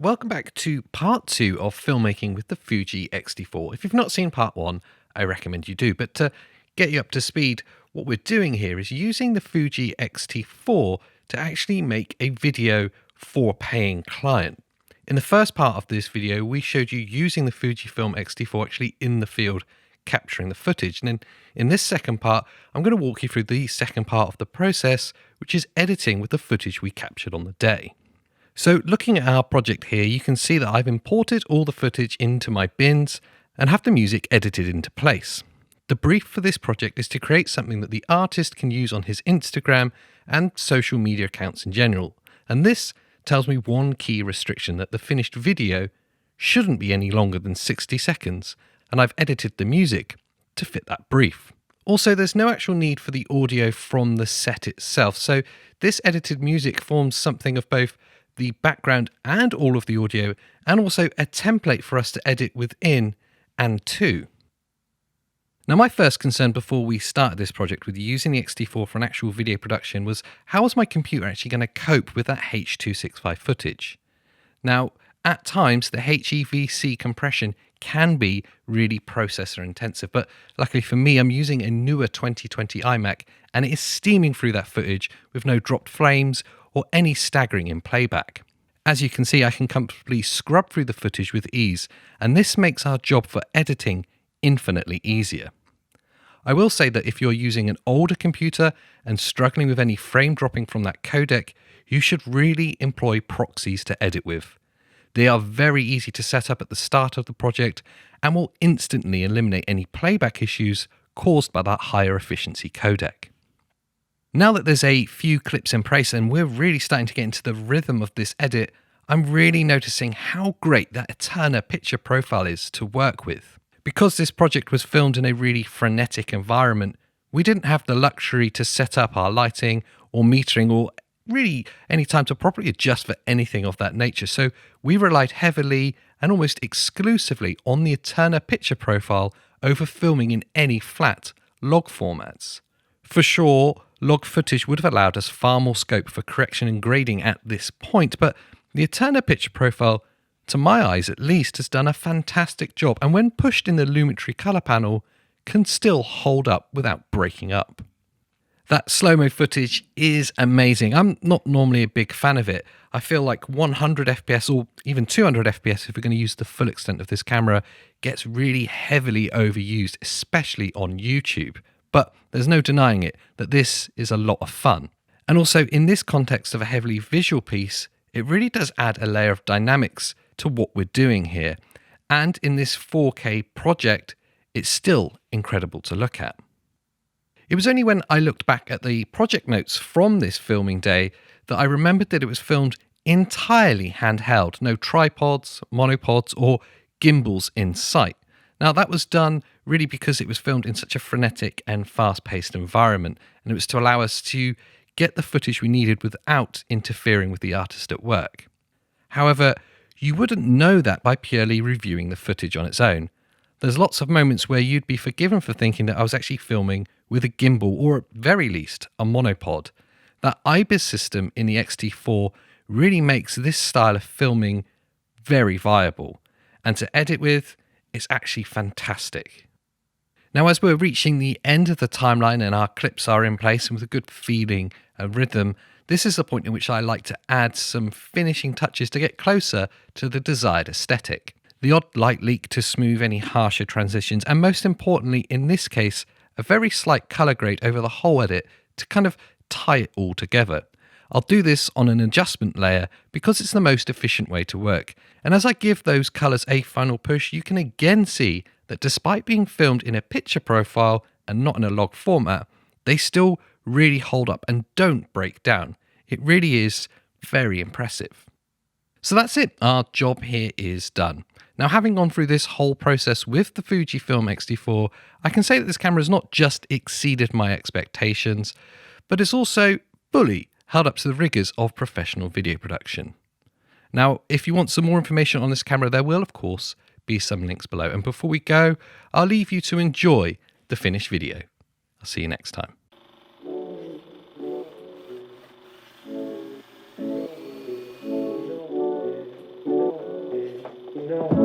welcome back to part 2 of filmmaking with the Fuji X-T4. If you've not seen part 1, I recommend you do. But to get you up to speed, what we're doing here is using the Fuji X-T4 to actually make a video for a paying client. In the first part of this video, we showed you using the Fujifilm X-T4 actually in the field, capturing the footage. And then in this second part, I'm going to walk you through the second part of the process, which is editing with the footage we captured on the day. So looking at our project here, you can see that I've imported all the footage into my bins and have the music edited into place. The brief for this project is to create something that the artist can use on his Instagram and social media accounts in general. And this tells me one key restriction, that the finished video shouldn't be any longer than 60 seconds. And I've edited the music to fit that brief. Also, there's no actual need for the audio from the set itself. So this edited music forms something of both the background and all of the audio, and also a template for us to edit within and to. Now, my first concern before we started this project with using the X-T4 for an actual video production was, how was my computer actually going to cope with that H.265 footage? Now, at times, the HEVC compression can be really processor intensive, but luckily for me, I'm using a newer 2020 iMac, and it is steaming through that footage with no dropped frames or any staggering in playback. As you can see, I can comfortably scrub through the footage with ease, and this makes our job for editing infinitely easier. I will say that if you're using an older computer and struggling with any frame dropping from that codec, you should really employ proxies to edit with. They are very easy to set up at the start of the project and will instantly eliminate any playback issues caused by that higher efficiency codec. Now that there's a few clips in place and we're really starting to get into the rhythm of this edit, I'm really noticing how great that Eterna picture profile is to work with. Because this project was filmed in a really frenetic environment, we didn't have the luxury to set up our lighting or metering or really any time to properly adjust for anything of that nature. So we relied heavily and almost exclusively on the Eterna picture profile over filming in any flat log formats. For sure, log footage would have allowed us far more scope for correction and grading at this point, but the Eterna picture profile, to my eyes at least, has done a fantastic job, and when pushed in the Lumetri color panel, can still hold up without breaking up. That slow-mo footage is amazing. I'm not normally a big fan of it. I feel like 100 FPS or even 200 FPS, if we're going to use the full extent of this camera, gets really heavily overused, especially on YouTube. But there's no denying it that this is a lot of fun. And also in this context of a heavily visual piece, it really does add a layer of dynamics to what we're doing here. And in this 4K project, it's still incredible to look at. It was only when I looked back at the project notes from this filming day that I remembered that it was filmed entirely handheld, no tripods, monopods, or gimbals in sight. Now, that was done really because it was filmed in such a frenetic and fast-paced environment, and it was to allow us to get the footage we needed without interfering with the artist at work. However, you wouldn't know that by purely reviewing the footage on its own. There's lots of moments where you'd be forgiven for thinking that I was actually filming with a gimbal, or at very least, a monopod. That IBIS system in the X-T4 really makes this style of filming very viable, and to edit with, it's actually fantastic. Now, as we're reaching the end of the timeline and our clips are in place and with a good feeling and rhythm, this is the point in which I like to add some finishing touches to get closer to the desired aesthetic. The odd light leak to smooth any harsher transitions, and most importantly, in this case, a very slight color grade over the whole edit to kind of tie it all together. I'll do this on an adjustment layer because it's the most efficient way to work. And as I give those colors a final push, you can again see that despite being filmed in a picture profile and not in a log format, they still really hold up and don't break down. It really is very impressive. So that's it. Our job here is done. Now, having gone through this whole process with the Fujifilm X-T4, I can say that this camera has not just exceeded my expectations, but it's also fully held up to the rigors of professional video production. Now, if you want some more information on this camera, there will, of course, be some links below. And before we go, I'll leave you to enjoy the finished video. I'll see you next time. go.